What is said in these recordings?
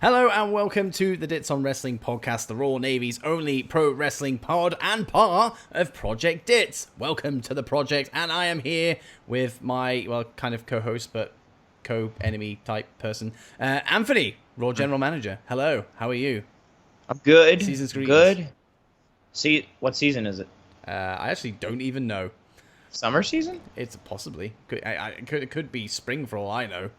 Hello and welcome to the Dits on Wrestling podcast, the Raw Navy's only pro wrestling pod and part of Project Dits. Welcome to the project, and I am here with my, well, kind of co-host, but co-enemy type person, Anthony, Raw General Manager. Hello, how are you? I'm good. Season's greetings. Good. See, what season is it? I actually don't even know. Summer season? It's possibly. It could be spring for all I know.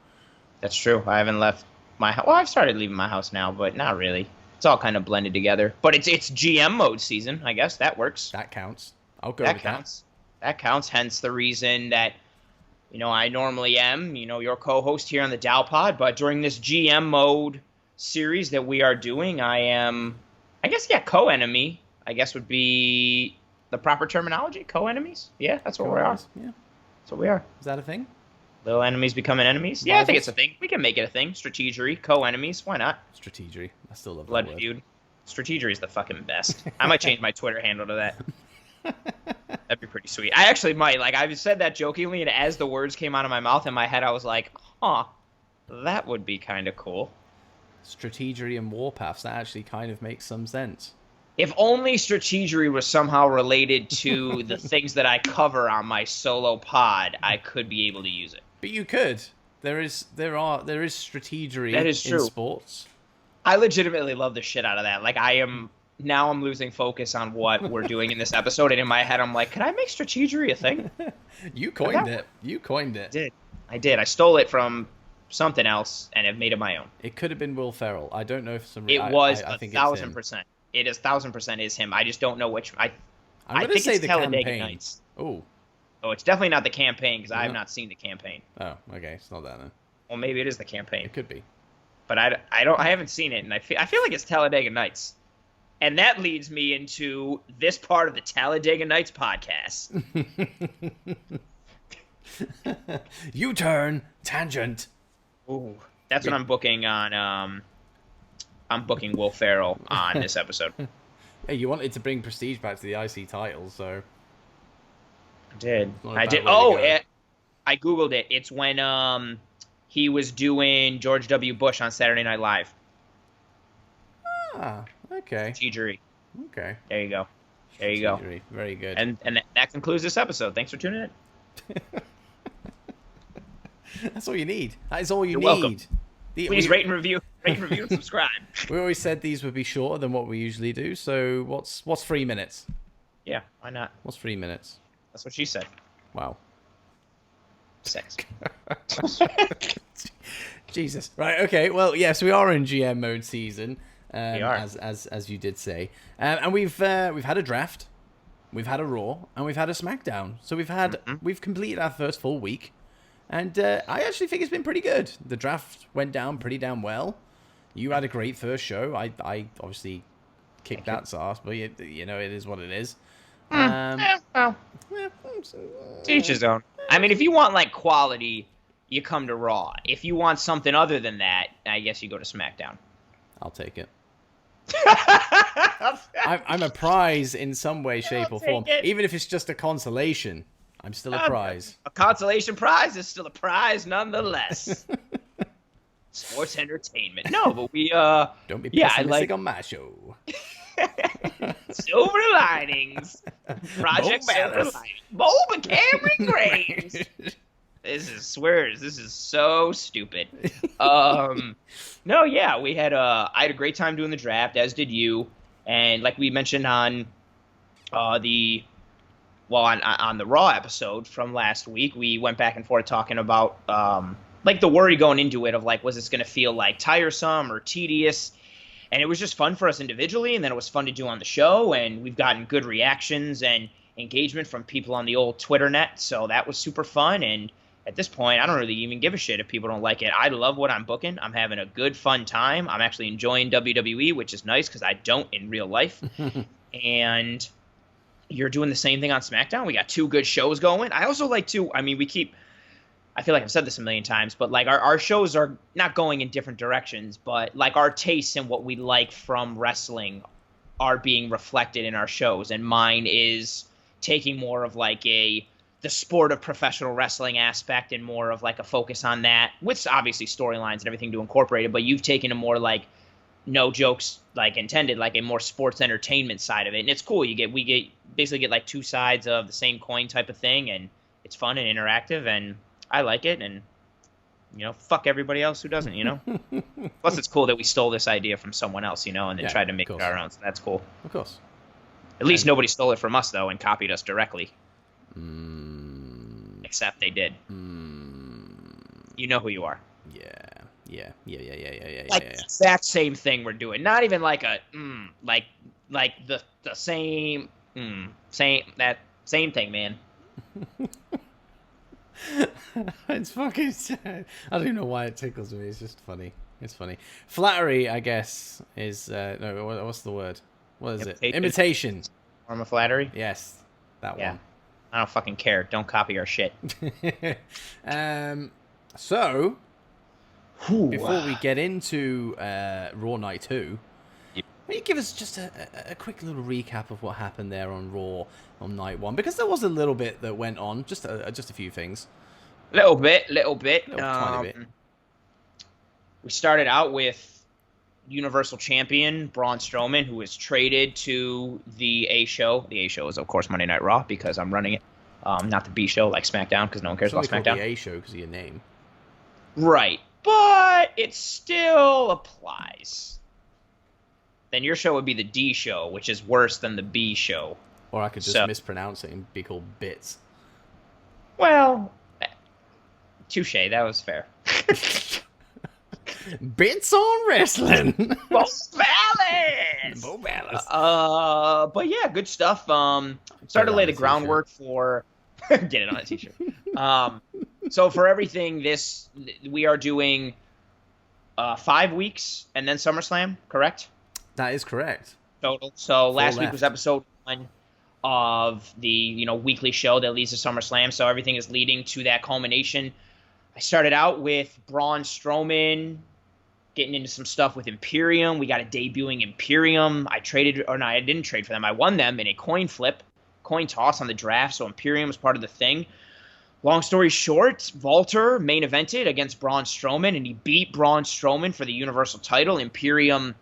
That's true. I haven't left my house. Well, I've started leaving my house now, but not really. It's all kind of blended together. But it's GM mode season. I guess that works. That counts. I'll go with that. That counts. Hence the reason that, I normally am, your co-host here on the Dow Pod. But during this GM mode series that we are doing, I am, co-enemy, I guess would be the proper terminology. Co-enemies? Yeah, that's what we are. Yeah. That's what we are. Is that a thing? Little enemies becoming enemies? Yeah, I think it's a thing. We can make it a thing. Strategery, co-enemies, why not? Strategery. I still love Blood that word. feud. Strategery is the fucking best. I might change my Twitter handle to that. That'd be pretty sweet. I actually might. I've said that jokingly, and as the words came out of my mouth in my head, I was like, that would be kind of cool. Strategery and Warpaths, that actually kind of makes some sense. If only Strategery was somehow related to the things that I cover on my solo pod, I could be able to use it. But you could. There is strategery that is true. In sports. I legitimately love the shit out of that. I'm losing focus on what we're doing in this episode, and in my head I'm like, could I make strategery a thing? You coined it. I did. I stole it from something else and have made it my own. It could have been Will Ferrell. I don't know if some. It was I think 1,000%. It is 1,000% is him. I just don't know which. I think say it's the Talladega campaign. Nights. Oh, it's definitely not the campaign because I have not seen the campaign. Oh, okay, it's not that then. Well, maybe it is the campaign. It could be, but I haven't seen it, and I feel like it's Talladega Nights, and that leads me into this part of the Talladega Nights podcast. U-turn tangent. Ooh, that's what I'm booking on. I'm booking Will Ferrell on this episode. Hey, you wanted to bring prestige back to the IC title, so. I did. Oh, I googled it. It's when he was doing George W. Bush on Saturday Night Live. Ah, okay. Strategery. Okay. There you go. Very good. And that concludes this episode. Thanks for tuning in. That's all you need. That is all you You're need. welcome. Please rate and review, and subscribe. We always said these would be shorter than what we usually do. So what's 3 minutes? Yeah, why not? What's 3 minutes? That's what she said. Wow. Sex. Jesus. Right. Okay. Well, yes, we are in GM mode season. We are, as you did say, and we've had a draft, we've had a Raw, and we've had a SmackDown. So we've completed our first full week, and I actually think it's been pretty good. The draft went down pretty damn well. You had a great first show. I obviously kicked that ass, but it is what it is. To each his own. I mean, if you want quality, you come to Raw. If you want something other than that, I guess you go to SmackDown. I'll take it. I'm a prize in some way, shape, or form. Even if it's just a consolation, I'm still a prize. A consolation prize is still a prize nonetheless. Sports entertainment. No, but we don't be pessimistic on my show. Silver linings. Project Silver Linings. Bo Cameron Graves. This is so stupid. No, yeah, I had a great time doing the draft, as did you. And like we mentioned on the Raw episode from last week, we went back and forth talking about the worry going into it of was this going to feel tiresome or tedious? And it was just fun for us individually, and then it was fun to do on the show, and we've gotten good reactions and engagement from people on the old Twitter net, so that was super fun. And at this point, I don't really even give a shit if people don't like it. I love what I'm booking. I'm having a good, fun time. I'm actually enjoying WWE, which is nice because I don't in real life. And you're doing the same thing on SmackDown. We got 2 good shows going. I also like to, I feel like I've said this a million times, but our shows are not going in different directions, but our tastes and what we like from wrestling are being reflected in our shows. And mine is taking more of a the sport of professional wrestling aspect and more of like a focus on that, with obviously storylines and everything to incorporate it. But you've taken a more like no jokes like intended, like a more sports entertainment side of it, and it's cool. We basically get like two sides of the same coin type of thing, and it's fun and interactive, and I like it. And fuck everybody else who doesn't. Plus, it's cool that we stole this idea from someone else, and then tried to make it our own. So that's cool. Of course. At least nobody stole it from us though and copied us directly. Except they did. You know who you are. Yeah. Like the exact same thing we're doing. Not even like a like the same same thing, man. It's fucking sad. I don't even know why it tickles me. It's just funny. It's funny. Flattery, I guess, is no. What's the word? What is it? Imitation. Form of flattery. Yes, that one. I don't fucking care. Don't copy our shit. So, before we get into Raw Night 2, will you give us just a quick little recap of what happened there on Raw on Night 1? Because there was a little bit that went on, just a few things. Little bit. Little tiny bit. We started out with Universal Champion Braun Strowman, who was traded to the A show. The A show is, of course, Monday Night Raw because I'm running it. Not the B show like SmackDown because no one cares about SmackDown. The A show because of your name. Right. But it still applies. Then your show would be the D show, which is worse than the B show. Or I could just mispronounce it and be called Bits. Well, touche. That was fair. Bits on wrestling. Bo Ballas. But yeah, good stuff. Started to lay the groundwork for get it on a t-shirt. So for everything, we are doing 5 weeks and then SummerSlam, correct? That is correct. Total. So last week was episode 1 of the weekly show that leads to SummerSlam. So everything is leading to that culmination. I started out with Braun Strowman getting into some stuff with Imperium. We got a debuting Imperium. I didn't trade for them. I won them in a coin toss on the draft. So Imperium was part of the thing. Long story short, Walter main evented against Braun Strowman, and he beat Braun Strowman for the Universal title. Imperium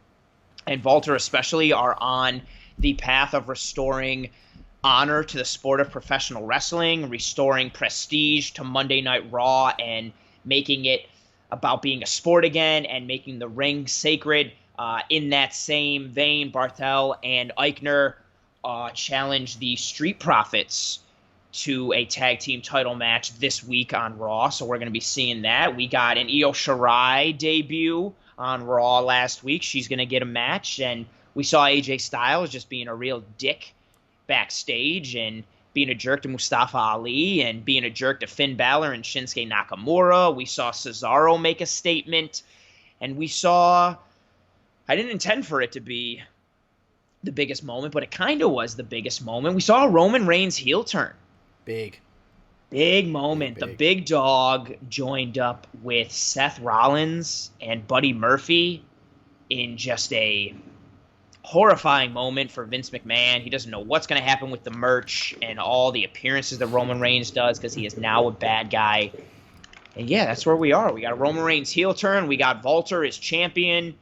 and Walter especially are on the path of restoring honor to the sport of professional wrestling, restoring prestige to Monday Night Raw, and making it about being a sport again and making the ring sacred. In that same vein, Barthel and Eichner challenged the Street Profits to a tag team title match this week on Raw, so we're going to be seeing that. We got an Io Shirai debut on Raw last week. She's going to get a match, and we saw AJ Styles just being a real dick backstage and being a jerk to Mustafa Ali and being a jerk to Finn Balor and Shinsuke Nakamura. We saw Cesaro make a statement, and we saw, I didn't intend for it to be the biggest moment, but it kind of was the biggest moment. We saw a Roman Reigns heel turn. Big moment. Big. The big dog joined up with Seth Rollins and Buddy Murphy in just a horrifying moment for Vince McMahon. He doesn't know what's going to happen with the merch and all the appearances that Roman Reigns does because he is now a bad guy. And yeah, that's where we are. We got a Roman Reigns heel turn. We got Walter as champion.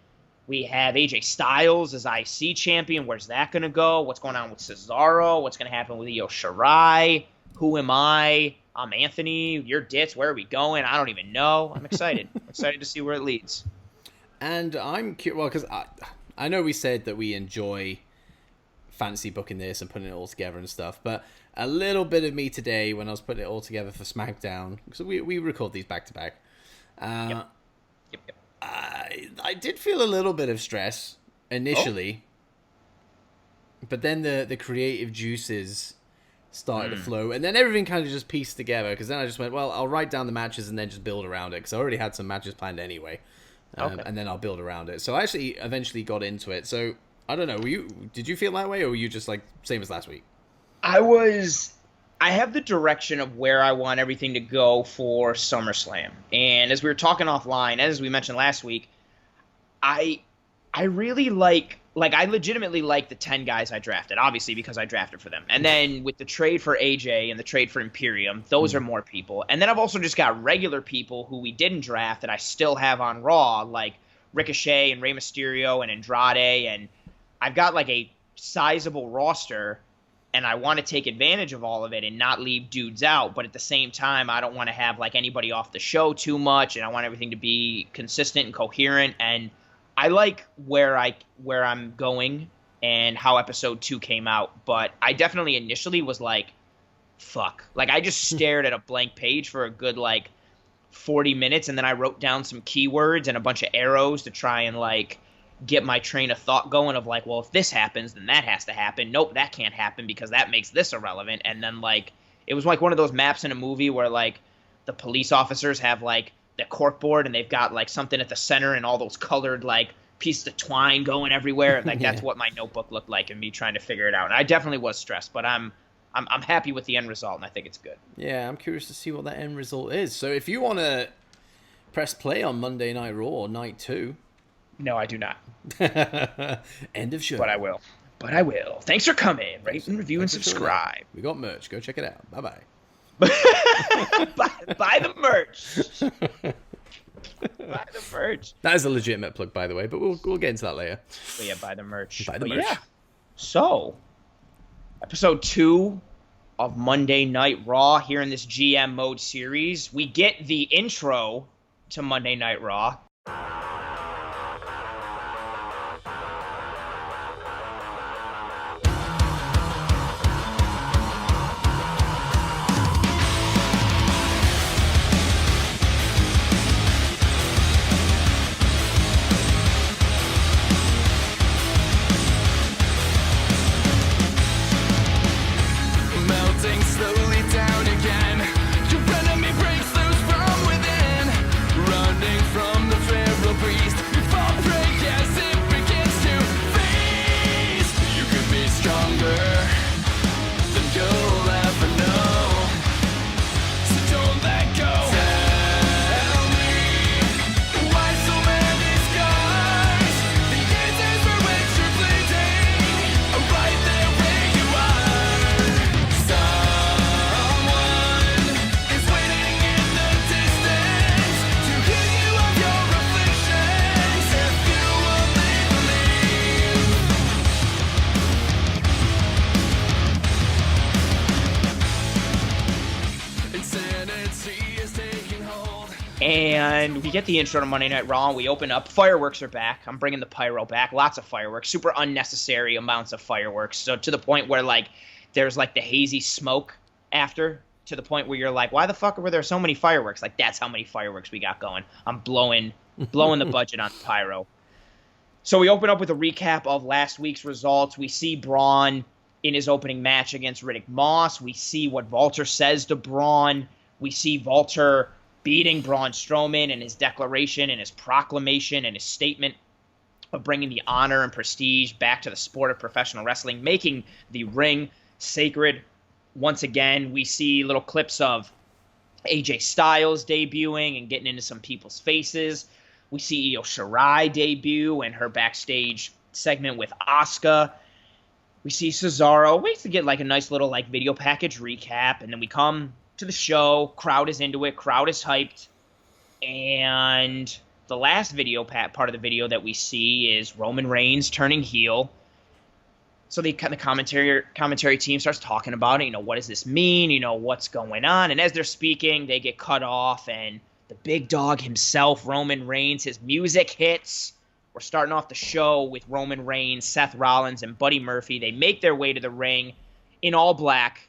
We have AJ Styles as IC champion. Where's that going to go? What's going on with Cesaro? What's going to happen with Io Shirai? Who am I? I'm Anthony. You're Dits. Where are we going? I don't even know. I'm excited. I'm excited to see where it leads. And I'm curious, well, because I know we said that we enjoy fancy booking this and putting it all together and stuff, but a little bit of me today when I was putting it all together for SmackDown, because we record these back to back, Yep. I did feel a little bit of stress initially, but then the creative juices started to flow, and then everything kind of just pieced together, because then I just went, well, I'll write down the matches and then just build around it, because I already had some matches planned anyway, and then I'll build around it. So I actually eventually got into it. So I don't know, did you feel that way, or were you just like same as last week? I have the direction of where I want everything to go for SummerSlam. And as we were talking offline, as we mentioned last week, I I really like I legitimately like the 10 guys I drafted, obviously because I drafted for them. And then with the trade for AJ and the trade for Imperium, those are more people. And then I've also just got regular people who we didn't draft that I still have on Raw, like Ricochet and Rey Mysterio and Andrade. And I've got like a sizable roster, and I want to take advantage of all of it and not leave dudes out. But at the same time, I don't want to have like anybody off the show too much, and I want everything to be consistent and coherent. And I like where I'm going and how episode 2 came out, but I definitely initially was like, fuck. Like, I just stared at a blank page for a good, like, 40 minutes, and then I wrote down some keywords and a bunch of arrows to try and, like, get my train of thought going of, like, well, if this happens, then that has to happen. Nope, that can't happen because that makes this irrelevant. And then, like, it was like one of those maps in a movie where, like, the police officers have, like, the corkboard and they've got like something at the center and all those colored like pieces of twine going everywhere. Like that's what my notebook looked like and me trying to figure it out. And I definitely was stressed, but I'm happy with the end result and I think it's good. Yeah, I'm curious to see what that end result is. So if you want to press play on Monday Night Raw Night 2. No, I do not. End of show. But I will. Thanks for coming. Rate and review and subscribe. We got merch. Go check it out. Bye-bye. buy the merch. Buy the merch. That is a legitimate plug, by the way, but we'll get into that later. But yeah, buy the merch. Buy the merch. Yeah. So, episode 2 of Monday Night Raw here in this GM mode series. We get the intro to Monday Night Raw. And we get the intro to Monday Night Raw, and we open up. Fireworks are back. I'm bringing the pyro back. Lots of fireworks. Super unnecessary amounts of fireworks. So to the point where, like, there's, like, the hazy smoke after, to the point where you're like, why the fuck were there so many fireworks? Like, that's how many fireworks we got going. I'm blowing the budget on pyro. So we open up with a recap of last week's results. We see Braun in his opening match against Riddick Moss. We see what Walter says to Braun. We see Walter beating Braun Strowman and his declaration and his proclamation and his statement of bringing the honor and prestige back to the sport of professional wrestling, making the ring sacred. Once again, we see little clips of AJ Styles debuting and getting into some people's faces. We see Io Shirai debut and her backstage segment with Asuka. We see Cesaro. Wait to get like a nice little like video package recap, and then we come to the show. Crowd is into it. Crowd is hyped. And the last video part of the video that we see is Roman Reigns turning heel. So the commentary team starts talking about it. You know, what does this mean? You know, what's going on? And as they're speaking, they get cut off, and the big dog himself, Roman Reigns, his music hits. We're starting off the show with Roman Reigns, Seth Rollins, and Buddy Murphy. They make their way to the ring in all black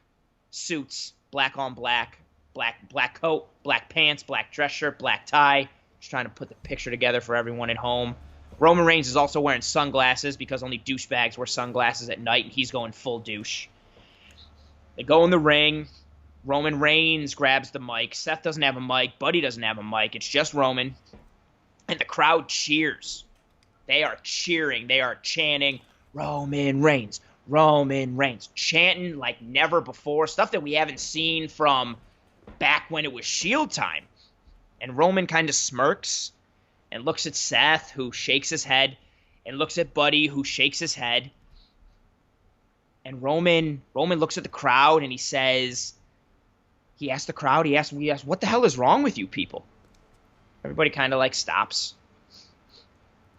suits. Black on black, black coat, black pants, black dress shirt, black tie. Just trying to put the picture together for everyone at home. Roman Reigns is also wearing sunglasses because only douchebags wear sunglasses at night, and he's going full douche. They go in the ring. Roman Reigns grabs the mic. Seth doesn't have a mic. Buddy doesn't have a mic. It's just Roman. And the crowd cheers. They are cheering. They are chanting, Roman Reigns. Roman Reigns, chanting like never before, stuff that we haven't seen from back when it was Shield time. And Roman kind of smirks and looks at Seth, who shakes his head, and looks at Buddy, who shakes his head. And Roman looks at the crowd and he says, he asked the crowd, he asked, what the hell is wrong with you people? Everybody kind of like stops.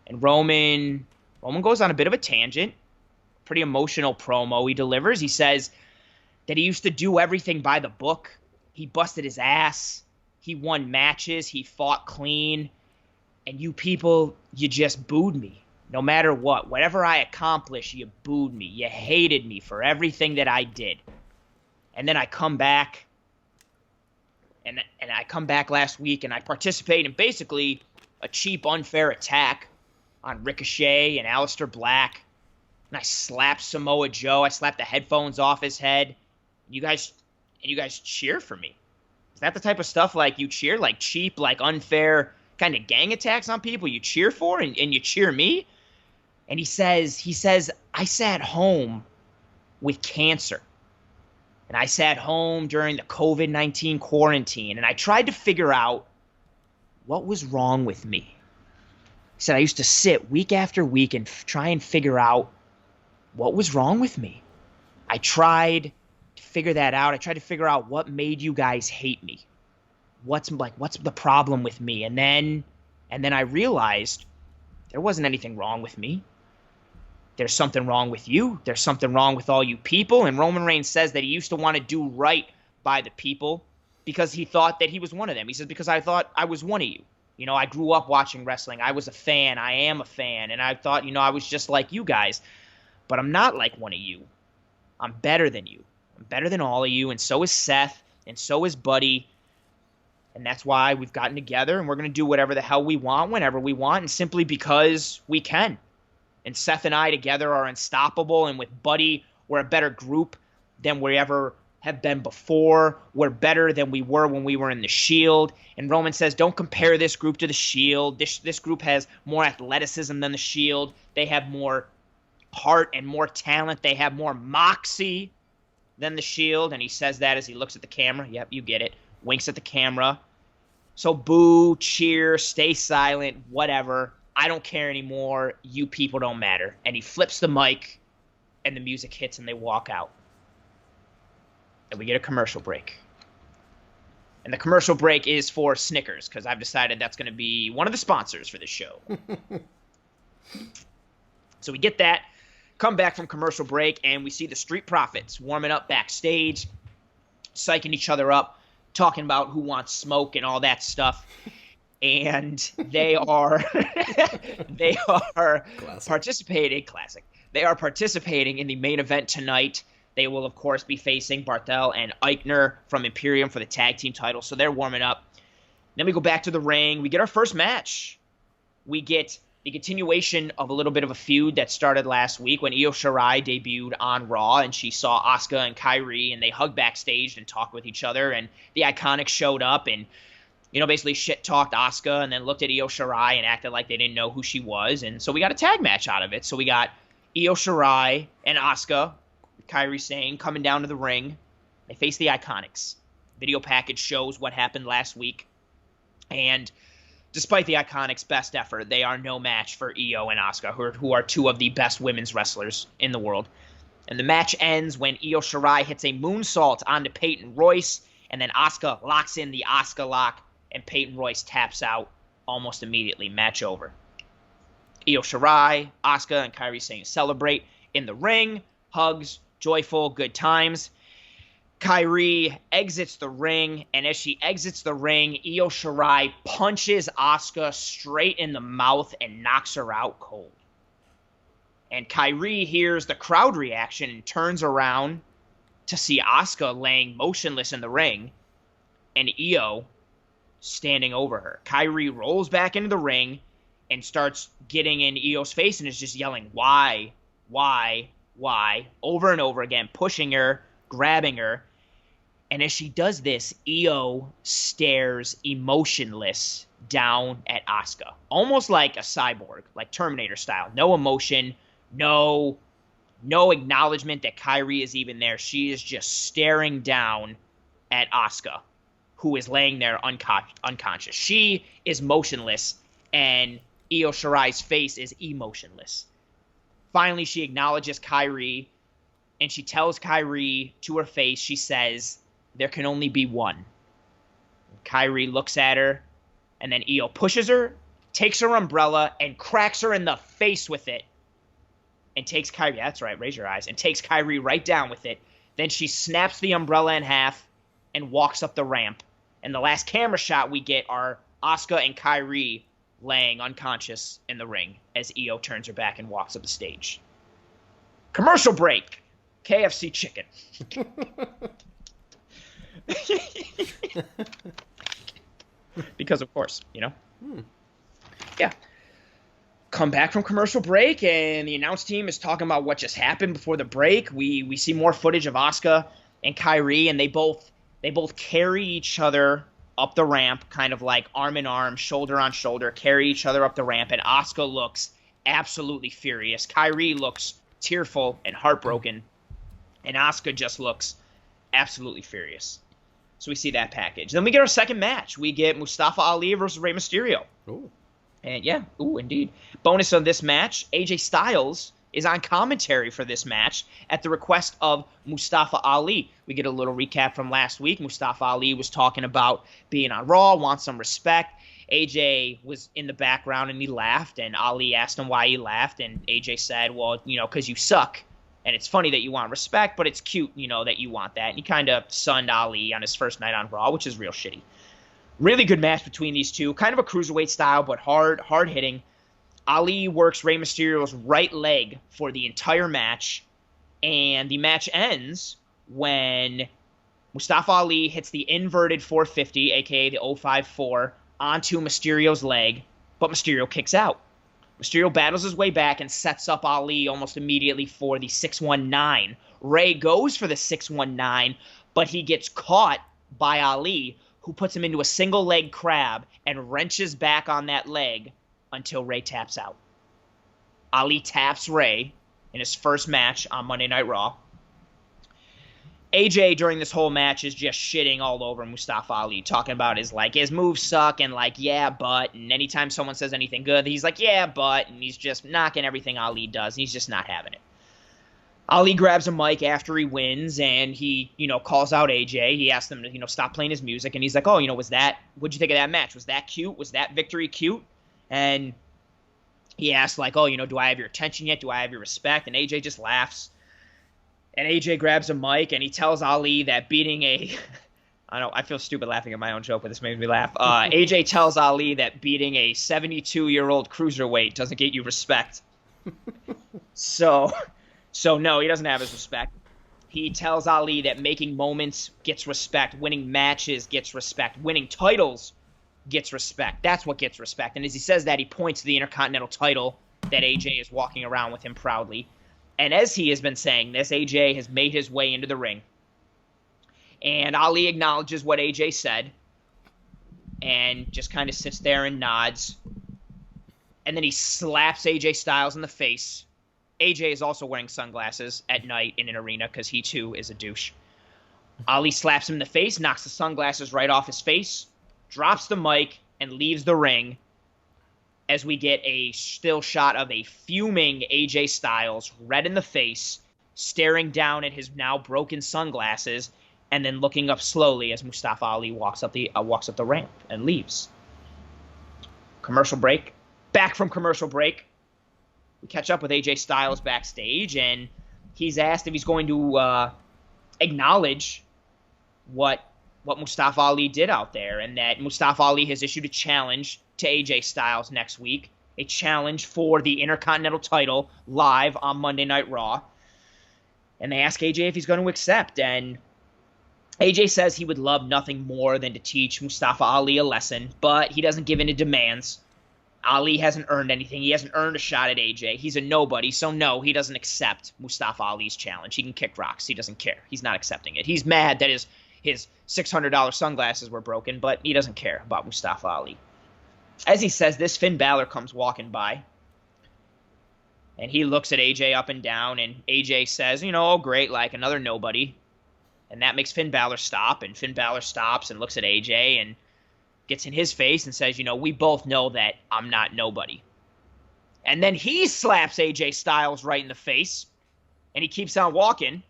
And Roman goes on a bit of a tangent, pretty emotional promo he delivers. He says that he used to do everything by the book. He busted his ass. He won matches. He fought clean. And you people, you just booed me. No matter what, whatever I accomplished, you booed me. You hated me for everything that I did. And then I come back, and I come back last week, and I participate in basically a cheap, unfair attack on Ricochet and Aleister Black. And I slapped Samoa Joe. I slapped the headphones off his head. You guys cheer for me. Is that the type of stuff like you cheer? Like cheap, like unfair kind of gang attacks on people you cheer for, and you cheer me? And he says, I sat home with cancer. And I sat home during the COVID-19 quarantine, and I tried to figure out what was wrong with me. He said, I used to sit week after week and try and figure out what was wrong with me. I tried to figure that out. I tried to figure out what made you guys hate me. What's the problem with me? And then I realized there wasn't anything wrong with me. There's something wrong with you. There's something wrong with all you people. And Roman Reigns says that he used to want to do right by the people because he thought that he was one of them. He says, because I thought I was one of you. You know, I grew up watching wrestling. I was a fan. I am a fan. And I thought, I was just like you guys. But I'm not like one of you. I'm better than you. I'm better than all of you. And so is Seth. And so is Buddy. And that's why we've gotten together. And we're going to do whatever the hell we want, whenever we want. And simply because we can. And Seth and I together are unstoppable. And with Buddy, we're a better group than we ever have been before. We're better than we were when we were in the Shield. And Roman says, don't compare this group to the Shield. This group has more athleticism than the Shield. They have more heart and more talent. They have more moxie than the Shield. And he says that as he looks at the camera. Yep, you get it. Winks at the camera. So boo, cheer, stay silent, whatever. I don't care anymore. You people don't matter. And he flips the mic, and the music hits, and they walk out. And we get a commercial break. And the commercial break is for Snickers, because I've decided that's going to be one of the sponsors for the show. So we get that, come back from commercial break, and we see the Street Profits warming up backstage, psyching each other up, talking about who wants smoke and all that stuff. And they are participating. Classic. They are participating in the main event tonight. They will, of course, be facing Barthel and Eichner from Imperium for the tag team title. So they're warming up. Then we go back to the ring. We get our first match. We get the continuation of a little bit of a feud that started last week when Io Shirai debuted on Raw, and she saw Asuka and Kairi, and they hugged backstage and talked with each other. And the Iconics showed up and basically shit-talked Asuka and then looked at Io Shirai and acted like they didn't know who she was. And so we got a tag match out of it. So we got Io Shirai and Asuka, Kairi Sane, coming down to the ring. They face the Iconics. Video package shows what happened last week. And despite the Iconics' best effort, they are no match for Io and Asuka, who are two of the best women's wrestlers in the world. And the match ends when Io Shirai hits a moonsault onto Peyton Royce, and then Asuka locks in the Asuka lock, and Peyton Royce taps out almost immediately. Match over. Io Shirai, Asuka, and Kairi Sane celebrate in the ring. Hugs, joyful, good times. Kairi exits the ring, and as she exits the ring, Io Shirai punches Asuka straight in the mouth and knocks her out cold. And Kairi hears the crowd reaction and turns around to see Asuka laying motionless in the ring, and Io standing over her. Kairi rolls back into the ring and starts getting in Io's face and is just yelling, why, over and over again, pushing her, grabbing her. And as she does this, Io stares emotionless down at Asuka, almost like a cyborg, like Terminator style. No emotion, no acknowledgement that Kairi is even there. She is just staring down at Asuka, who is laying there unconscious. She is motionless, and Io Shirai's face is emotionless. Finally, she acknowledges Kairi, and she tells Kairi to her face, she says, there can only be one. Kairi looks at her, and then Io pushes her, takes her umbrella, and cracks her in the face with it. And takes Kairi, that's right, raise your eyes, and takes Kairi right down with it. Then she snaps the umbrella in half and walks up the ramp. And the last camera shot we get are Asuka and Kairi laying unconscious in the ring as Io turns her back and walks up the stage. Commercial break. KFC chicken. Because of course, Yeah. Come back from commercial break, and the announce team is talking about what just happened before the break. We see more footage of Asuka and Kairi, and they both carry each other up the ramp, kind of like arm in arm, shoulder on shoulder, carry each other up the ramp, and Asuka looks absolutely furious. Kairi looks tearful and heartbroken, and Asuka just looks absolutely furious. So we see that package. Then we get our second match. We get Mustafa Ali versus Rey Mysterio. Ooh. And yeah, indeed. Bonus of this match, AJ Styles is on commentary for this match at the request of Mustafa Ali. We get a little recap from last week. Mustafa Ali was talking about being on Raw, wants some respect. AJ was in the background and he laughed, and Ali asked him why he laughed, and AJ said, well, because you suck. And it's funny that you want respect, but it's cute, that you want that. And he kind of sunned Ali on his first night on Raw, which is real shitty. Really good match between these two. Kind of a cruiserweight style, but hard hitting. Ali works Rey Mysterio's right leg for the entire match. And the match ends when Mustafa Ali hits the inverted 450, a.k.a. the 054, onto Mysterio's leg. But Mysterio kicks out. Mysterio battles his way back and sets up Ali almost immediately for the 619. Rey goes for the 619, but he gets caught by Ali, who puts him into a single leg crab and wrenches back on that leg until Rey taps out. Ali taps Rey in his first match on Monday Night Raw. AJ during this whole match is just shitting all over Mustafa Ali, talking about his moves suck and yeah, but, and anytime someone says anything good, he's like, yeah, but, and he's just knocking everything Ali does, and he's just not having it. Ali grabs a mic after he wins, and he, calls out AJ. He asks him to, stop playing his music, and he's like, what'd you think of that match? Was that cute? Was that victory cute? And he asks, do I have your attention yet? Do I have your respect? And AJ just laughs. And AJ grabs a mic, and he tells Ali that beating a... I feel stupid laughing at my own joke, but this makes me laugh. AJ tells Ali that beating a 72-year-old cruiserweight doesn't get you respect. So no, he doesn't have his respect. He tells Ali that making moments gets respect, winning matches gets respect, winning titles gets respect. That's what gets respect. And as he says that, he points to the Intercontinental title that AJ is walking around with him proudly. And as he has been saying this, AJ has made his way into the ring. And Ali acknowledges what AJ said and just kind of sits there and nods. And then he slaps AJ Styles in the face. AJ is also wearing sunglasses at night in an arena because he too is a douche. Ali slaps him in the face, knocks the sunglasses right off his face, drops the mic, and leaves the ring as we get a still shot of a fuming AJ Styles, red in the face, staring down at his now broken sunglasses, and then looking up slowly as Mustafa Ali walks up the ramp and leaves. Commercial break. Back from commercial break. We catch up with AJ Styles backstage, and he's asked if he's going to acknowledge what Mustafa Ali did out there, and that Mustafa Ali has issued a challenge to AJ Styles next week, a challenge for the Intercontinental title live on Monday Night Raw. And they ask AJ if he's going to accept, and AJ says he would love nothing more than to teach Mustafa Ali a lesson, but he doesn't give in to demands. Ali hasn't earned anything. He hasn't earned a shot at AJ. He's a nobody, so no, he doesn't accept Mustafa Ali's challenge. He can kick rocks. He doesn't care. He's not accepting it. He's mad that his $600 sunglasses were broken, but he doesn't care about Mustafa Ali. As he says this, Finn Balor comes walking by, and he looks at AJ up and down, and AJ says, oh, great, another nobody. And that makes Finn Balor stop, and Finn Balor stops and looks at AJ and gets in his face and says, we both know that I'm not nobody. And then he slaps AJ Styles right in the face, and he keeps on walking.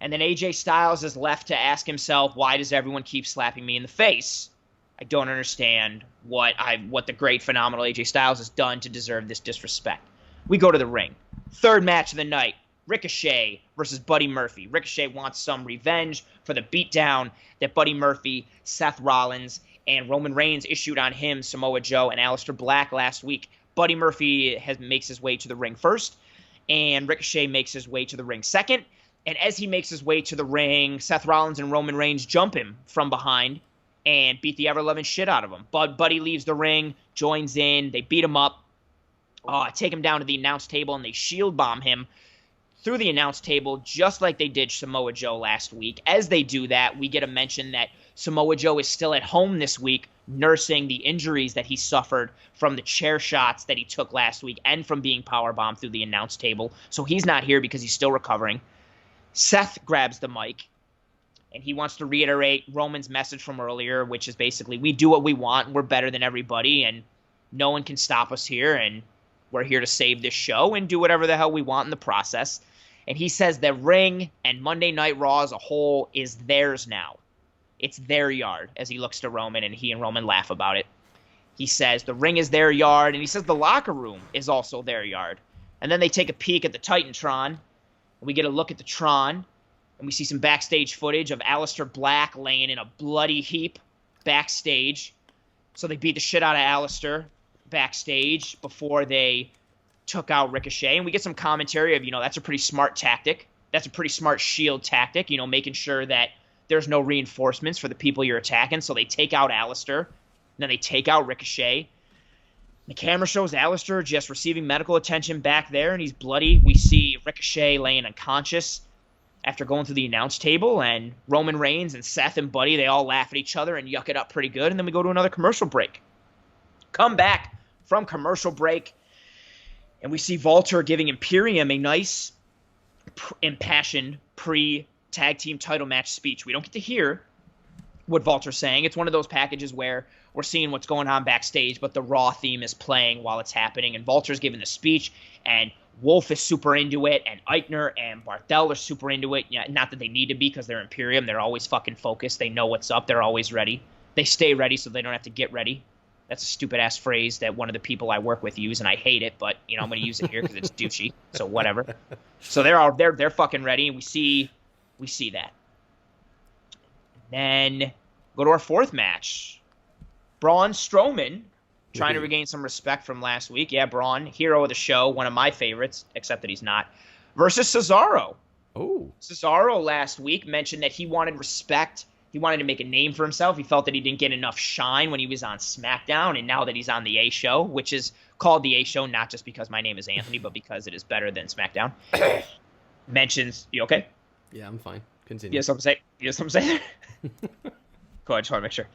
And then AJ Styles is left to ask himself, why does everyone keep slapping me in the face? I don't understand what the great, phenomenal AJ Styles has done to deserve this disrespect. We go to the ring. Third match of the night, Ricochet versus Buddy Murphy. Ricochet wants some revenge for the beatdown that Buddy Murphy, Seth Rollins, and Roman Reigns issued on him, Samoa Joe, and Aleister Black last week. Buddy Murphy makes his way to the ring first, and Ricochet makes his way to the ring second. And as he makes his way to the ring, Seth Rollins and Roman Reigns jump him from behind and beat the ever-loving shit out of him. Buddy leaves the ring, joins in, they beat him up, take him down to the announce table, and they shield bomb him through the announce table just like they did Samoa Joe last week. As they do that, we get a mention that Samoa Joe is still at home this week, nursing the injuries that he suffered from the chair shots that he took last week and from being powerbombed through the announce table. So he's not here because he's still recovering. Seth grabs the mic, and he wants to reiterate Roman's message from earlier, which is basically, we do what we want, we're better than everybody, and no one can stop us here, and we're here to save this show and do whatever the hell we want in the process. And he says that Ring and Monday Night Raw as a whole is theirs now. It's their yard, as he looks to Roman, and he and Roman laugh about it. He says the ring is their yard, and he says the locker room is also their yard. And then they take a peek at the Titantron. We get a look at the Tron, and we see some backstage footage of Aleister Black laying in a bloody heap backstage. So they beat the shit out of Aleister backstage before they took out Ricochet. And we get some commentary of, that's a pretty smart tactic. That's a pretty smart Shield tactic, making sure that there's no reinforcements for the people you're attacking. So they take out Aleister, and then they take out Ricochet. The camera shows Aleister just receiving medical attention back there, and he's bloody. We see Ricochet laying unconscious after going through the announce table, and Roman Reigns and Seth and Buddy, they all laugh at each other and yuck it up pretty good, and then we go to another commercial break. Come back from commercial break, and we see Walter giving Imperium a nice, impassioned pre-tag team title match speech. We don't get to hear what Walter's saying. It's one of those packages where we're seeing what's going on backstage, but the Raw theme is playing while it's happening, and Walter's giving the speech, and Wolf is super into it, and Eichner and Barthel are super into it. Not that they need to be because they're Imperium. They're always fucking focused. They know what's up. They're always ready. They stay ready so they don't have to get ready. That's a stupid-ass phrase that one of the people I work with use, and I hate it, but, I'm going to use it here because it's douchey, so whatever. So they're fucking ready, and we see that. Then go to our fourth match. Braun Strowman, trying to regain some respect from last week. Yeah, Braun, hero of the show, one of my favorites, except that he's not, versus Cesaro. Oh. Cesaro last week mentioned that he wanted respect. He wanted to make a name for himself. He felt that he didn't get enough shine when he was on SmackDown, and now that he's on the A Show, which is called the A Show, not just because my name is Anthony, but because it is better than SmackDown. Mentions, you okay? Yeah, I'm fine. Continue. You have something to say? Cool, I just want to make sure.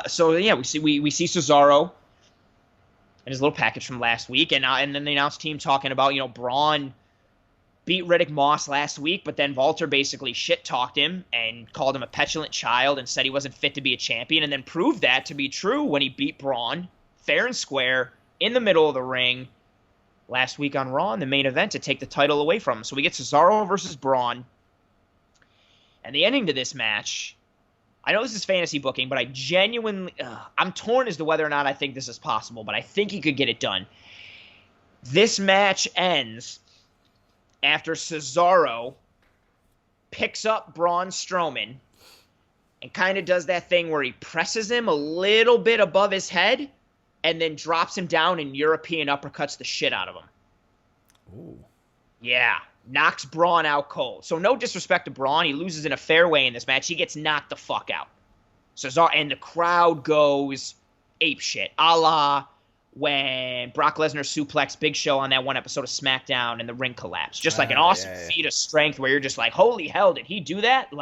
So yeah, we see Cesaro and his little package from last week, and then the announce team talking about Braun beat Riddick Moss last week, but then Walter basically shit-talked him and called him a petulant child and said he wasn't fit to be a champion, and then proved that to be true when he beat Braun fair and square in the middle of the ring last week on Raw in the main event to take the title away from him. So we get Cesaro versus Braun, and the ending to this match, I know this is fantasy booking, but I genuinely, I'm torn as to whether or not I think this is possible, but I think he could get it done. This match ends after Cesaro picks up Braun Strowman and kind of does that thing where he presses him a little bit above his head and then drops him down and European uppercuts the shit out of him. Ooh. Yeah, knocks Braun out cold. So no disrespect to Braun. He loses in a fair way in this match. He gets knocked the fuck out. Cesaro, and the crowd goes apeshit, a la when Brock Lesnar suplexed Big Show on that one episode of SmackDown and the ring collapsed. Just like an awesome feat of strength where you're just like, holy hell, did he do that?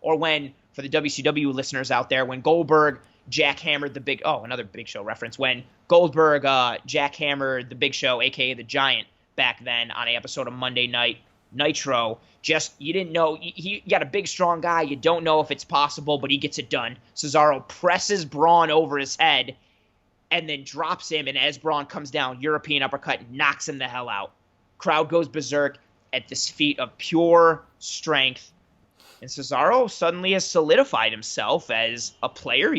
Or when, for the WCW listeners out there, when Goldberg jackhammered the Big... Oh, another Big Show reference. When Goldberg jackhammered the Big Show, a.k.a. the Giant, back then on an episode of Monday Night Nitro. Just, you didn't know... You got a big, strong guy. You don't know if it's possible, but he gets it done. Cesaro presses Braun over his head and then drops him. And as Braun comes down, European uppercut, knocks him the hell out. Crowd goes berserk at this feat of pure strength. And Cesaro suddenly has solidified himself as a player.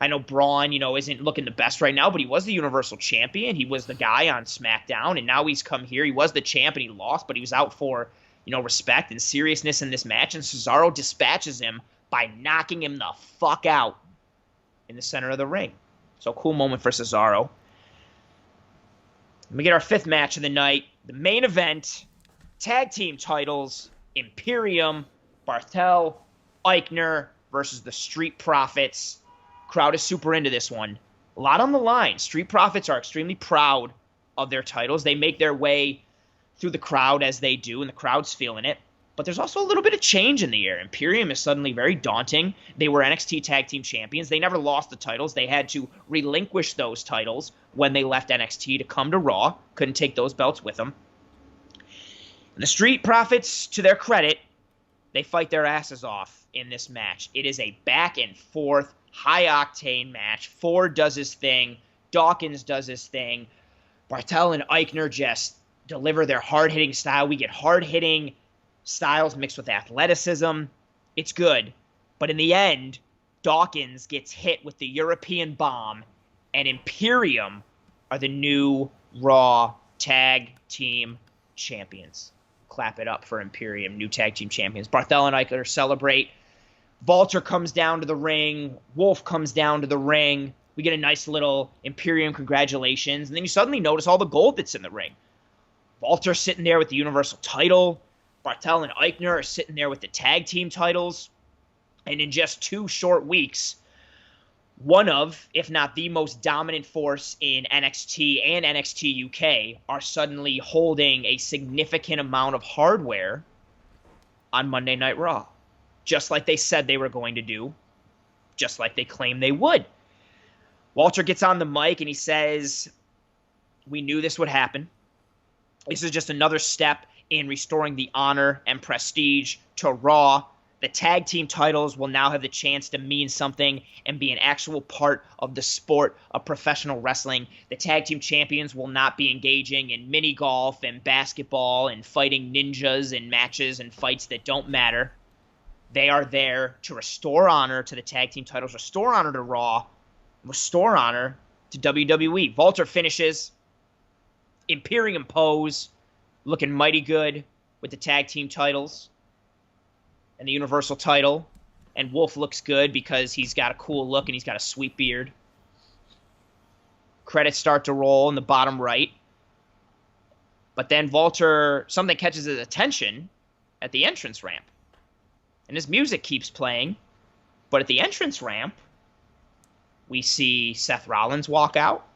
I know Braun, isn't looking the best right now, but he was the Universal Champion. He was the guy on SmackDown, and now he's come here. He was the champ, and he lost, but he was out for, respect and seriousness in this match. And Cesaro dispatches him by knocking him the fuck out in the center of the ring. So cool moment for Cesaro. We get our 5th match of the night. The main event, tag team titles, Imperium, Barthel, Eichner versus the Street Profits. Crowd is super into this one. A lot on the line. Street Profits are extremely proud of their titles. They make their way through the crowd as they do, and the crowd's feeling it. But there's also a little bit of change in the air. Imperium is suddenly very daunting. They were NXT Tag Team Champions. They never lost the titles. They had to relinquish those titles when they left NXT to come to Raw. Couldn't take those belts with them. And the Street Profits, to their credit, they fight their asses off in this match. It is a back and forth, high-octane match. Ford does his thing. Dawkins does his thing. Barthel and Eichner just deliver their hard-hitting style. We get hard-hitting styles mixed with athleticism. It's good. But in the end, Dawkins gets hit with the European bomb, and Imperium are the new Raw Tag Team Champions. Clap it up for Imperium, new Tag Team Champions. Barthel and Eichner celebrate. Walter comes down to the ring. Wolf comes down to the ring. We get a nice little Imperium congratulations. And then you suddenly notice all the gold that's in the ring. Walter's sitting there with the Universal title. Barthel and Eichner are sitting there with the tag team titles. And in just 2 short weeks, one of, if not the most dominant force in NXT and NXT UK are suddenly holding a significant amount of hardware on Monday Night Raw. Just like they said they were going to do. Just like they claimed they would. Walter gets on the mic and he says, "We knew this would happen. This is just another step in restoring the honor and prestige to Raw. The tag team titles will now have the chance to mean something and be an actual part of the sport of professional wrestling. The tag team champions will not be engaging in mini golf and basketball and fighting ninjas and matches and fights that don't matter. They are there to restore honor to the tag team titles, restore honor to Raw, restore honor to WWE." Walter finishes. Imperium pose, looking mighty good with the tag team titles and the Universal title. And Wolf looks good because he's got a cool look and he's got a sweet beard. Credits start to roll in the bottom right. But then Walter, something catches his attention at the entrance ramp. And his music keeps playing. But at the entrance ramp, we see Seth Rollins walk out.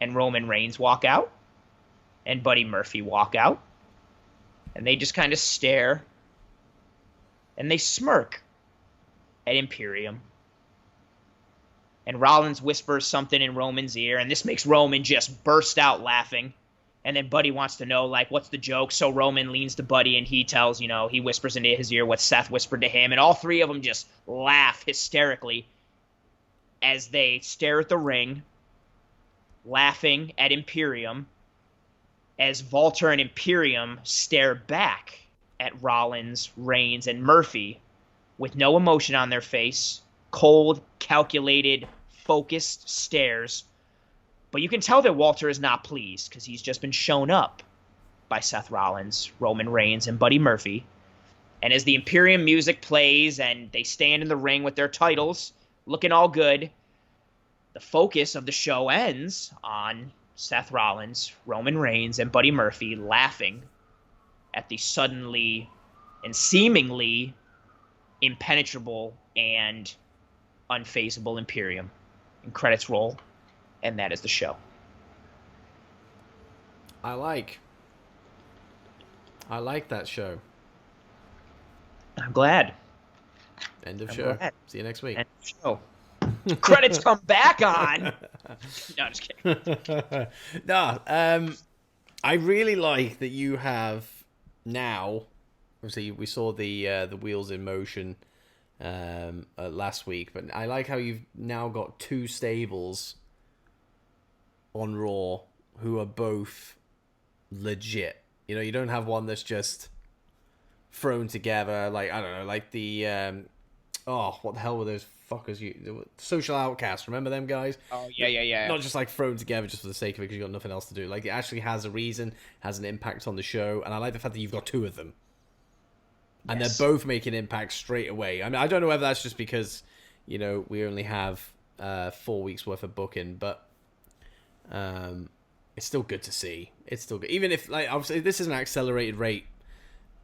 And Roman Reigns walk out. And Buddy Murphy walk out. And they just kind of stare. And they smirk at Imperium. And Rollins whispers something in Roman's ear. And this makes Roman just burst out laughing. And then Buddy wants to know, what's the joke? So Roman leans to Buddy and he tells, he whispers into his ear what Seth whispered to him. And all 3 of them just laugh hysterically as they stare at the ring, laughing at Imperium, as Walter and Imperium stare back at Rollins, Reigns, and Murphy with no emotion on their face, cold, calculated, focused stares. But you can tell that Walter is not pleased because he's just been shown up by Seth Rollins, Roman Reigns, and Buddy Murphy. And as the Imperium music plays and they stand in the ring with their titles, looking all good, the focus of the show ends on Seth Rollins, Roman Reigns, and Buddy Murphy laughing at the suddenly and seemingly impenetrable and unfazable Imperium. And credits roll, and that is the show. I like that show. I'm glad. End of show. Glad. See you next week. End of show. Credits come back on. No, I'm just kidding. No, I really like that you have now. Obviously, we saw the wheels in motion last week, but I like how you've now got 2 stables on Raw who are both legit. You know, you don't have one that's just thrown together, like, I don't know, like the what the hell were those fuckers? Social Outcasts, remember them guys? Oh yeah. Not just like thrown together just for the sake of it because you got nothing else to do. Like, it actually has a reason, has an impact on the show, and I like the fact that you've got 2 of them. And Yes. they're both making impact straight away. I mean, I don't know whether that's just because, you know, we only have 4 weeks worth of booking, but it's still good to see. It's still good. Even if, like, obviously this is an accelerated rate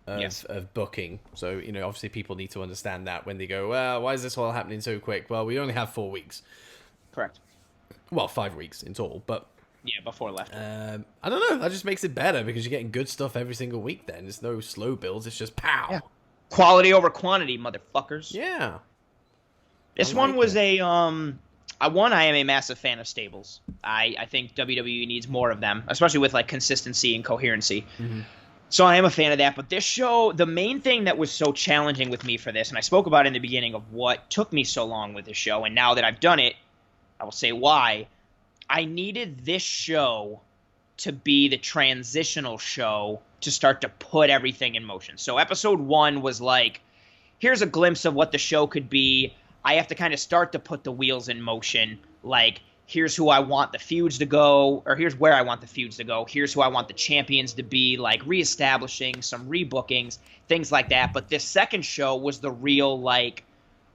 of booking. So, you know, obviously people need to understand that when they go, well, why is this all happening so quick? Well, we only have 4 weeks. Correct. Well, 5 weeks in total, but... Yeah, before left. I don't know. That just makes it better because you're getting good stuff every single week then. There's no slow builds. It's just pow. Yeah. Quality over quantity, motherfuckers. Yeah. This one was I am a massive fan of stables. I think WWE needs more of them, especially with like consistency and coherency. Mm-hmm. So I am a fan of that. But this show, the main thing that was so challenging with me for this, and I spoke about in the beginning of what took me so long with this show, and now that I've done it, I will say why. I needed this show to be the transitional show to start to put everything in motion. So episode 1 was like, here's a glimpse of what the show could be. I have to kind of start to put the wheels in motion. Like, here's who I want the feuds to go, or here's where I want the feuds to go. Here's who I want the champions to be, like reestablishing, some rebookings, things like that. But this second show was the real, like,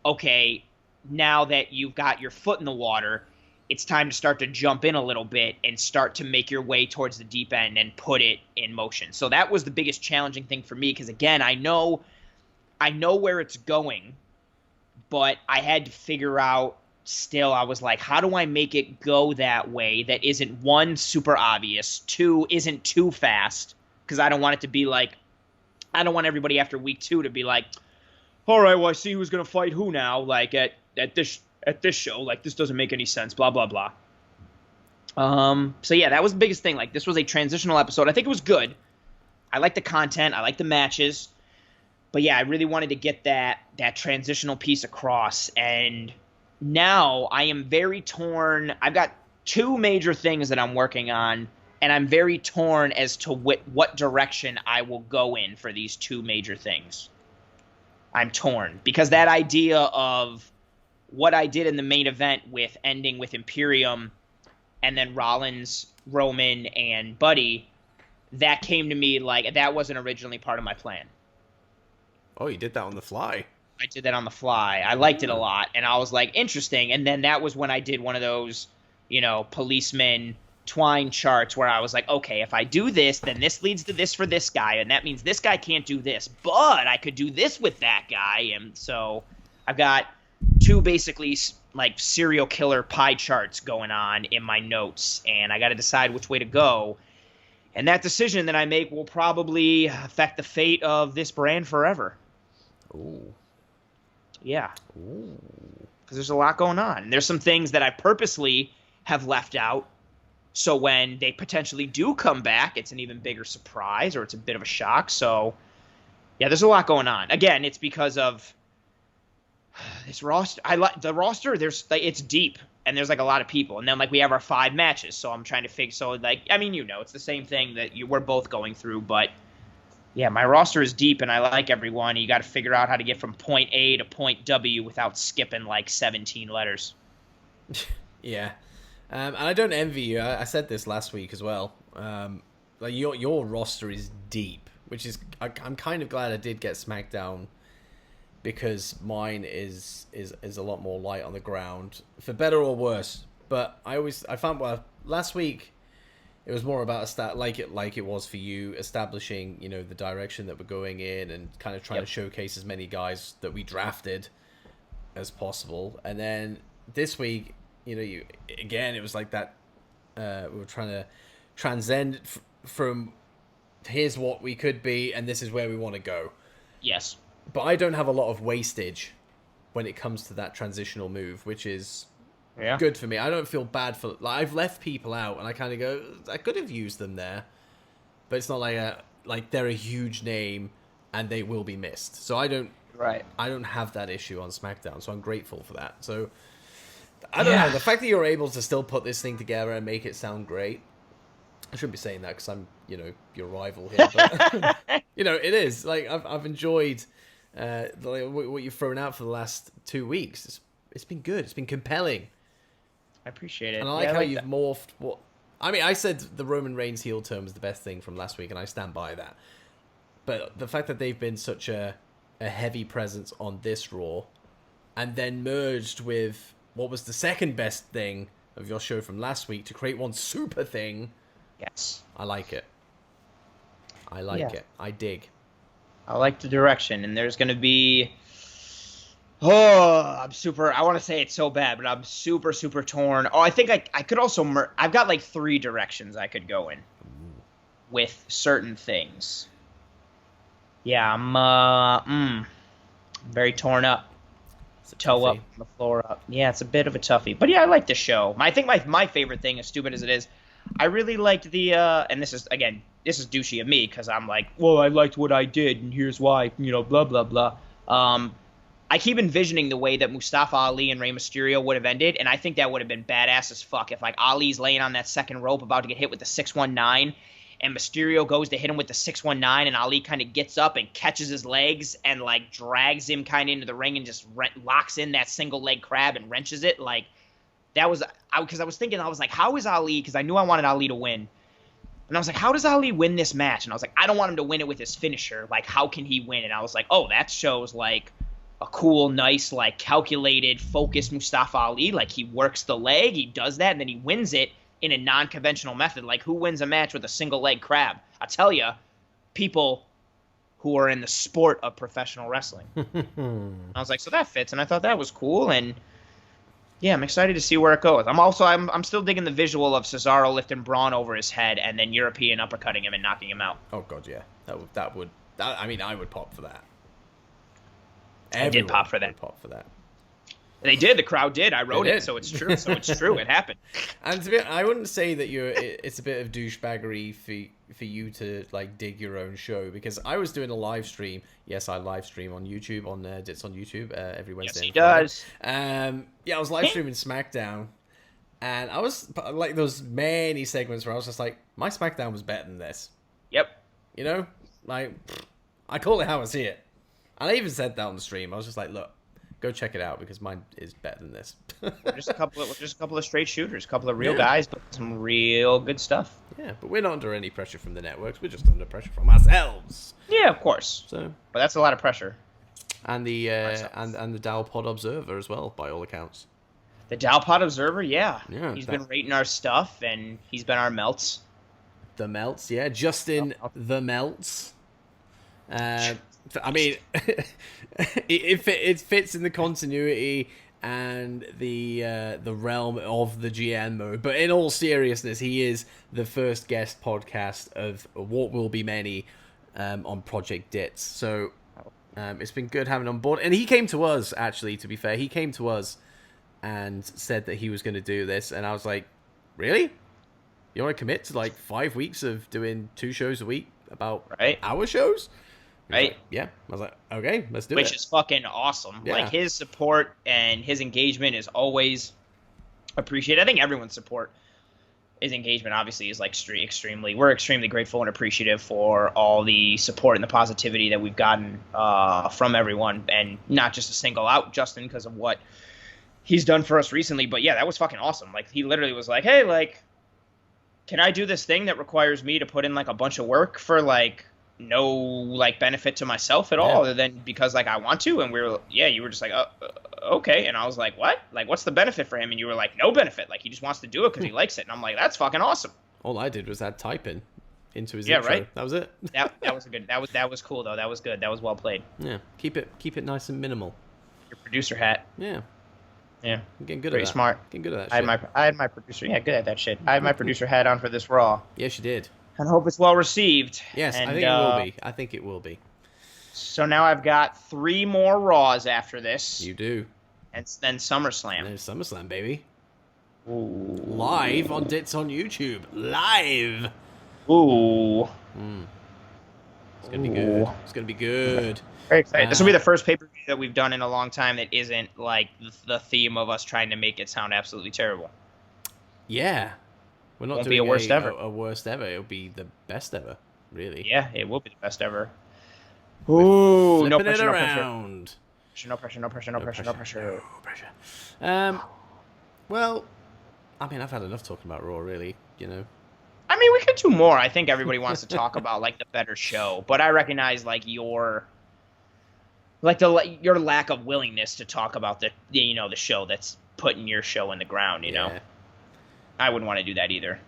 okay, now that you've got your foot in the water, it's time to start to jump in a little bit and start to make your way towards the deep end and put it in motion. So that was the biggest challenging thing for me because, again, I know where it's going, but I had to figure out still, I was like, how do I make it go that way that isn't, 1, super obvious, 2, isn't too fast, because I don't want it to be like, I don't want everybody after week 2 to be like, all right, well, I see who's going to fight who now, like at this show, like, this doesn't make any sense, blah, blah, blah. So yeah, that was the biggest thing. Like, this was a transitional episode. I think it was good. I like the content. I like the matches. But yeah, I really wanted to get that transitional piece across. And now I am very torn. I've got 2 major things that I'm working on, and I'm very torn as to what direction I will go in for these 2 major things. I'm torn because that idea of what I did in the main event with ending with Imperium and then Rollins, Roman, and Buddy, that came to me like that wasn't originally part of my plan. Oh, you did that on the fly. I did that on the fly. I liked it a lot, and I was like, interesting. And then that was when I did one of those, you know, policeman twine charts where I was like, okay, if I do this, then this leads to this for this guy, and that means this guy can't do this, but I could do this with that guy. And so I've got 2 basically like serial killer pie charts going on in my notes, and I got to decide which way to go. And that decision that I make will probably affect the fate of this brand forever. Ooh. Yeah. Ooh. Because there's a lot going on. And there's some things that I purposely have left out. So when they potentially do come back, it's an even bigger surprise or it's a bit of a shock. So, yeah, there's a lot going on. Again, it's because of this roster. I like the roster. There's like it's deep and there's like a lot of people. And then like we have our 5 matches. So I'm trying to figure. So like I mean, you know, it's the same thing that we're both going through. But yeah, my roster is deep and I like everyone. You got to figure out how to get from point A to point W without skipping like 17 letters. Yeah. And I don't envy you. I said this last week as well. Like your roster is deep, which is I'm kind of glad I did get SmackDown because mine is a lot more light on the ground, for better or worse. But I found last week it was more about like it was for you, establishing, you know, the direction that we're going in and kind of trying to showcase as many guys that we drafted as possible. And then this week, you know, it was like that. We were trying to transcend from here's what we could be and this is where we want to go. Yes. But I don't have a lot of wastage when it comes to that transitional move, which is good for me. I don't feel bad for like I've left people out and I kind of go, I could have used them there, but it's not like they're a huge name and they will be missed. So I don't Right. I don't have that issue on SmackDown, so I'm grateful for that. So I don't know. The fact that you're able to still put this thing together and make it sound great. I shouldn't be saying that because I'm, your rival here. But, it is. Like, I've enjoyed what you've thrown out for the last 2 weeks. It's been good. It's been compelling. I appreciate it. And I like how you've morphed. I said the Roman Reigns heel turn was the best thing from last week, and I stand by that. But the fact that they've been such a heavy presence on this Raw, and then merged with what was the second best thing of your show from last week to create one super thing. Yes. I like it. I like it. I dig. I like the direction, and there's going to be... I want to say it so bad, but I'm super, super torn. I think I could also... I've got like 3 directions I could go in with certain things. Yeah, I'm very torn up. Toe up, the floor up. Yeah, it's a bit of a toughie. But yeah, I like the show. I think my favorite thing, as stupid as it is, I really liked the, and this is douchey of me, because I'm like, well, I liked what I did, and here's why, blah, blah, blah. I keep envisioning the way that Mustafa Ali and Rey Mysterio would have ended, and I think that would have been badass as fuck if, like, Ali's laying on that second rope about to get hit with the 619, and Mysterio goes to hit him with the 619, and Ali kind of gets up and catches his legs and, like, drags him kind of into the ring and just locks in that single leg crab and wrenches it. Like, that was... Because I was thinking, I was like, how is Ali... Because I knew I wanted Ali to win. And I was like, how does Ali win this match? And I was like, I don't want him to win it with his finisher. Like, how can he win? And I was like, oh, that shows, like, a cool, nice, like, calculated, focused Mustafa Ali. Like, he works the leg, he does that, and then he wins it in a non-conventional method. Like, who wins a match with a single leg crab? I tell you, people who are in the sport of professional wrestling. I was like, so that fits, and I thought that was cool, and yeah, I'm excited to see where it goes. I'm still digging the visual of Cesaro lifting Braun over his head and then European uppercutting him and knocking him out. Oh god, yeah, I would pop for that. I did pop for that. Would pop for that. They did. The crowd did. I wrote it, so it's true. It happened. And I wouldn't say that it's a bit of douchebaggery for you to like dig your own show, because I was doing a live stream. Yes, I live stream on YouTube on Dits on YouTube every Wednesday. Yes, he does. I was live streaming SmackDown, and I was like those many segments where I was just like, my SmackDown was better than this. Yep. Like I call it how I see it, and I even said that on the stream. I was just like, look, go check it out because mine is better than this. We're just a couple of straight shooters, a couple of real guys, but some real good stuff. Yeah, but we're not under any pressure from the networks. We're just under pressure from ourselves. Yeah, of course. So, but that's a lot of pressure. And the and the Dalpod Observer as well, by all accounts. The Dalpod Observer, yeah. He's been rating our stuff, and he's been our melts. The melts, yeah. Justin the melts. I mean, it fits in the continuity and the realm of the GM mode. But in all seriousness, he is the first guest podcast of what will be many on Project Dits. So it's been good having him on board. And he came to us, actually, to be fair. He came to us and said that he was going to do this. And I was like, really? You want to commit to like 5 weeks of doing 2 shows a week about our shows? Right? Like, yeah. I was like, okay, let's do it. Which is fucking awesome. Yeah. Like, his support and his engagement is always appreciated. I think everyone's support, his engagement, obviously, is like we're extremely grateful and appreciative for all the support and the positivity that we've gotten from everyone. And not just to single out Justin because of what he's done for us recently. But yeah, that was fucking awesome. Like, he literally was like, hey, like, can I do this thing that requires me to put in like a bunch of work for like no like benefit to myself at all, other than because like I want to? And you were just like, okay. And I was like, what? Like, what's the benefit for him? And you were like, no benefit. Like, he just wants to do it because he likes it. And I'm like, that's fucking awesome. All I did was add typing into his intro. Right. That was it. that was a good. That was cool though. That was good. That was well played. Yeah. Keep it nice and minimal. Your producer hat. Yeah. Yeah. I'm getting good Pretty at that. smart. Getting good at that I shit. had my producer. Yeah, good at that shit. I had my producer hat on for this Raw. Yes, you did. And hope it's well received. Yes, and, I think it will be. I think it will be. So now I've got 3 more Raws after this. You do. And then SummerSlam. And there's SummerSlam, baby. Ooh. Live on Dits on YouTube. Live. Ooh. It's gonna be good. It's gonna be good. Very excited. This will be the first pay-per-view that we've done in a long time that isn't like the theme of us trying to make it sound absolutely terrible. Yeah. We're not Won't doing be a worst ever. A worst ever. It'll be the best ever, really. Yeah, it will be the best ever. Ooh, no pressure, no pressure. No pressure, no pressure, no pressure, no pressure. No pressure. Well, I mean, I've had enough talking about Raw, really, you know. I mean, we could do more. I think everybody wants to talk about like the better show, but I recognize like your lack of willingness to talk about the show that's putting your show in the ground, you know. I wouldn't want to do that either.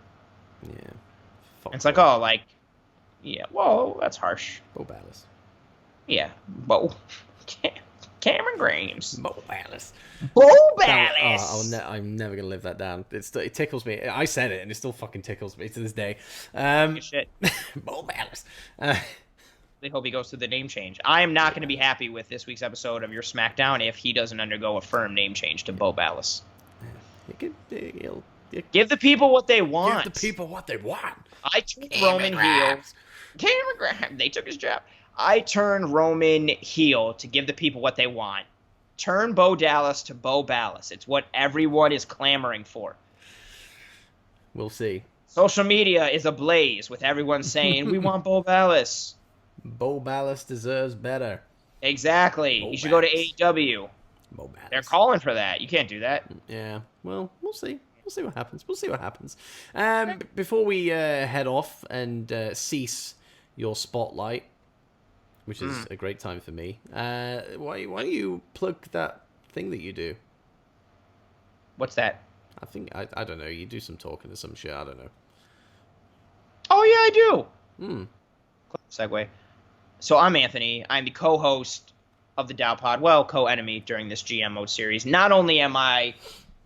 Yeah. It's like, oh, like, yeah, whoa, that's harsh. Bo Ballas. Yeah, Bo. Cameron Grimes. Bo Ballas. Bo Ballas. I'm never going to live that down. It tickles me. I said it, and it still fucking tickles me to this day. Shit. Bo Ballas. I hope he goes through the name change. I am not going to be happy with this week's episode of your SmackDown if he doesn't undergo a firm name change to Bo Ballas. Give the people what they want. Give the people what they want. I turned Roman heel. Cameron Grimes. They took his job. I turned Roman heel to give the people what they want. Turn Bo Dallas to Bo Ballas. It's what everyone is clamoring for. We'll see. Social media is ablaze with everyone saying, we want Bo Ballas. Bo Ballas deserves better. Exactly. You should go to AEW. Bo Ballas. They're calling for that. You can't do that. Yeah. Well, we'll see. We'll see what happens. We'll see what happens. Before we head off and cease your spotlight, which is a great time for me, why don't you plug that thing that you do? What's that? I think, I don't know, you do some talking or some shit, I don't know. Oh, yeah, I do. Segue. So I'm Anthony. I'm the co-host of the Dow Pod, well, co-enemy during this GM mode series. Not only am I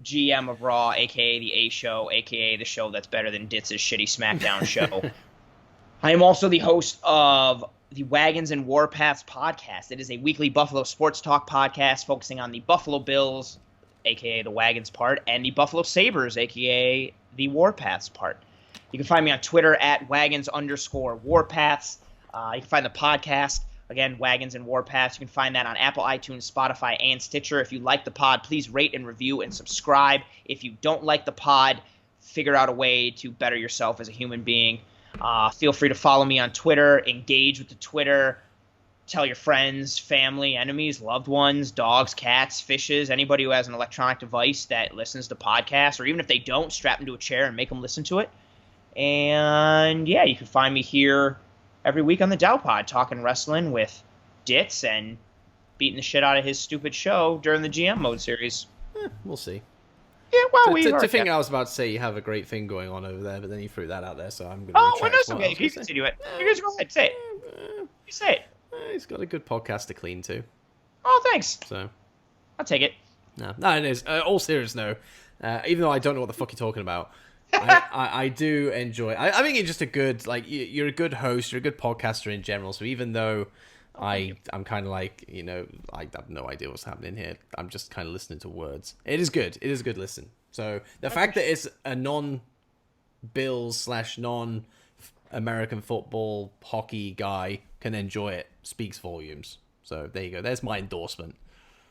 GM of Raw, a.k.a. the A Show, a.k.a. the show that's better than Dits' shitty SmackDown show, I am also the host of the Wagons and Warpaths podcast. It is a weekly Buffalo sports talk podcast focusing on the Buffalo Bills, a.k.a. the Wagons part, and the Buffalo Sabres, a.k.a. the Warpaths part. You can find me on Twitter at Wagons_Warpaths. You can find the podcast, again, Wagons and Warpaths. You can find that on Apple, iTunes, Spotify, and Stitcher. If you like the pod, please rate and review and subscribe. If you don't like the pod, figure out a way to better yourself as a human being. Feel free to follow me on Twitter, engage with the Twitter, tell your friends, family, enemies, loved ones, dogs, cats, fishes, anybody who has an electronic device that listens to podcasts, or even if they don't, strap them to a chair and make them listen to it. And yeah, you can find me here every week on the Dow Pod talking wrestling with Dits and beating the shit out of his stupid show during the GM mode series. We'll see. Yeah, well, to think I was about to say you have a great thing going on over there, but then you threw that out there, so I'm going to well, that's okay. You continue it. You guys go ahead. Say it. You say it. He's got a good podcast to clean to. Oh, thanks. So I'll take it. No, it is. All serious, no. Even though I don't know what the fuck you're talking about, I do enjoy. I think you're just a good, you're a good host. You're a good podcaster in general. So even though I'm kind of like, I have no idea what's happening here. I'm just kind of listening to words. It is good. It is a good listen. So the fact that it's a non-Bills / non-American football hockey guy can enjoy it speaks volumes. So there you go. There's my endorsement.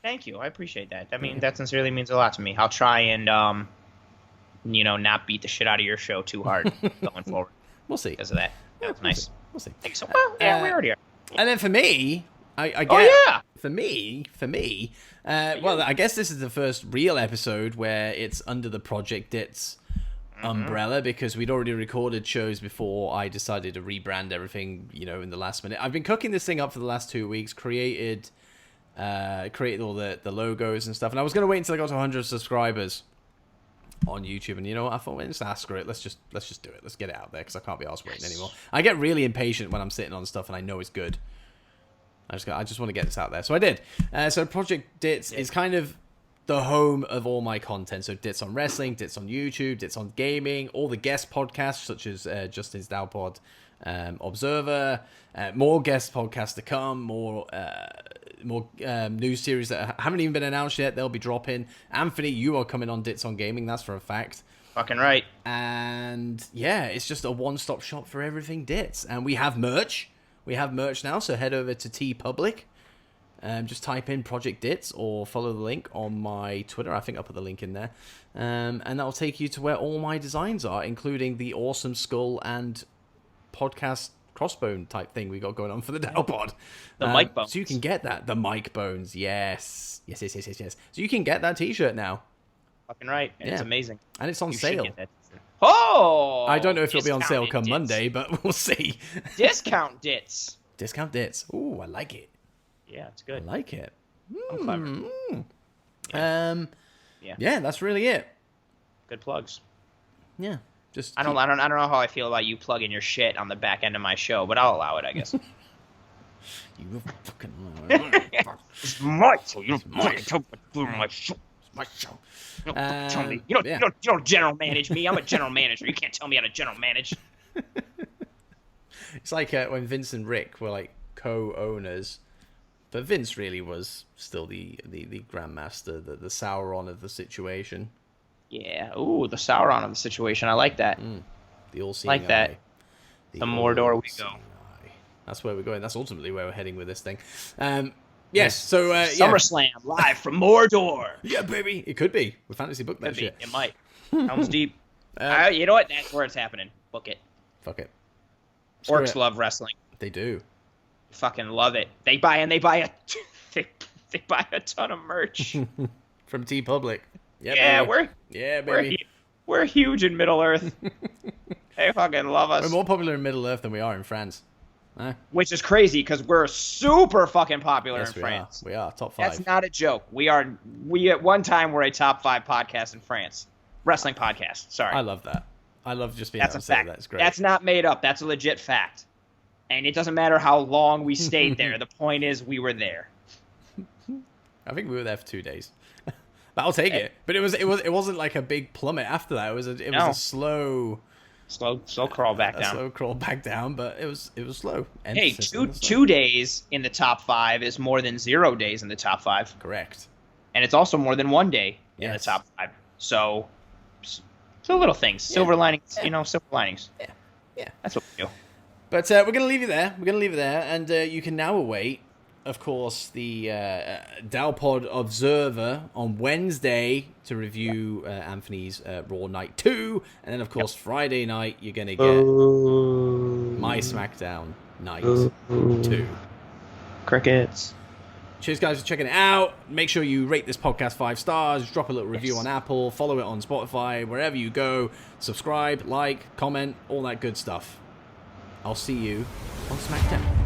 Thank you. I appreciate that. I mean, that sincerely means a lot to me. I'll try and, not beat the shit out of your show too hard going forward. We'll see. Because of that. That was nice. We'll see. Thank you so much. Yeah, we already are. And then for me, I guess. Oh, yeah. For me. Well, I guess this is the first real episode where it's under the Project Dits umbrella, because we'd already recorded shows before I decided to rebrand everything, in the last minute. I've been cooking this thing up for the last 2 weeks, created all the logos and stuff, and I was going to wait until I got to 100 subscribers on YouTube, and I thought, well, screw it, let's just do it, let's get it out there, because I can't be arsed waiting anymore. I get really impatient when I'm sitting on stuff and I know it's good. I just want to get this out there, so I did. So Project Dits is kind of the home of all my content. So Dits on wrestling, Dits on YouTube, Dits on gaming, all the guest podcasts such as Justin's Dowpod, Observer, more guest podcasts to come, more news series that haven't even been announced yet. They'll be dropping. Anthony, you are coming on Dits on Gaming, that's for a fact. Fucking right. And yeah, it's just a one-stop shop for everything Dits. And we have merch. We have merch now, so head over to TeePublic. Just type in Project Dits or follow the link on my Twitter. I think I'll put the link in there. And that'll take you to where all my designs are, including the awesome skull and podcast crossbone type thing we got going on for the Dowpod. The mic bones. So you can get that. The mic bones, yes. Yes. So you can get that t-shirt now. Fucking right. And it's amazing. And it's on sale. Oh! I don't know if it'll be on sale come Dits. Monday, but we'll see. Discount Dits. Discount Dits. Ooh, I like it. Yeah, it's good. I like it. I'm clever. Yeah, that's really it. Good plugs. Yeah. Just I don't know how I feel about you plugging your shit on the back end of my show, but I'll allow it, I guess. You fucking It's my show. You don't my show. It's my show. Tell me. You don't general manage me. I'm a general manager. You can't tell me how to general manage. It's like when Vince and Rick were like co-owners, but Vince really was still the grandmaster, the Sauron of the situation. Yeah. Ooh, the Sauron of the situation. I like that. The all-seeing like that. eye. The Mordor we go. Eye. That's where we're going. That's ultimately where we're heading with this thing. Yes. So Summerslam live from Mordor. Yeah, baby. It could be. We fantasy booked that shit. It might. Helm's Deep. You know what? That's where it's happening. Book it. Fuck it. Orcs love wrestling. They do. Fucking love it. They buy a ton of merch from TeePublic. Yeah, baby. We're huge in Middle Earth. They fucking love us. We're more popular in Middle Earth than we are in France. Which is crazy because we're super fucking popular in France. We are top 5. That's not a joke. We at one time were a top 5 podcast in France. Wrestling podcast. Sorry. I love that. I love just being That's able to a fact. say that's great. That's not made up. That's a legit fact. And it doesn't matter how long we stayed there. The point is we were there. I think we were there for 2 days. But I'll take it. But it wasn't like a big plummet after that. It was a slow crawl back down. Slow crawl back down, but it was slow. Hey, two days in the top 5 is more than 0 days in the top 5. Correct. And it's also more than 1 day in the top 5. So little things, silver linings, silver linings. Yeah. That's what we do. But we're gonna leave you there. And you can now await, of course, the Dowpod Observer on Wednesday to review Anthony's Raw Night 2. And then, of course, Friday night, you're going to get my SmackDown Night 2. Crickets. Cheers, guys, for checking it out. Make sure you rate this podcast 5 stars. Drop a little review on Apple. Follow it on Spotify. Wherever you go. Subscribe, like, comment, all that good stuff. I'll see you on SmackDown.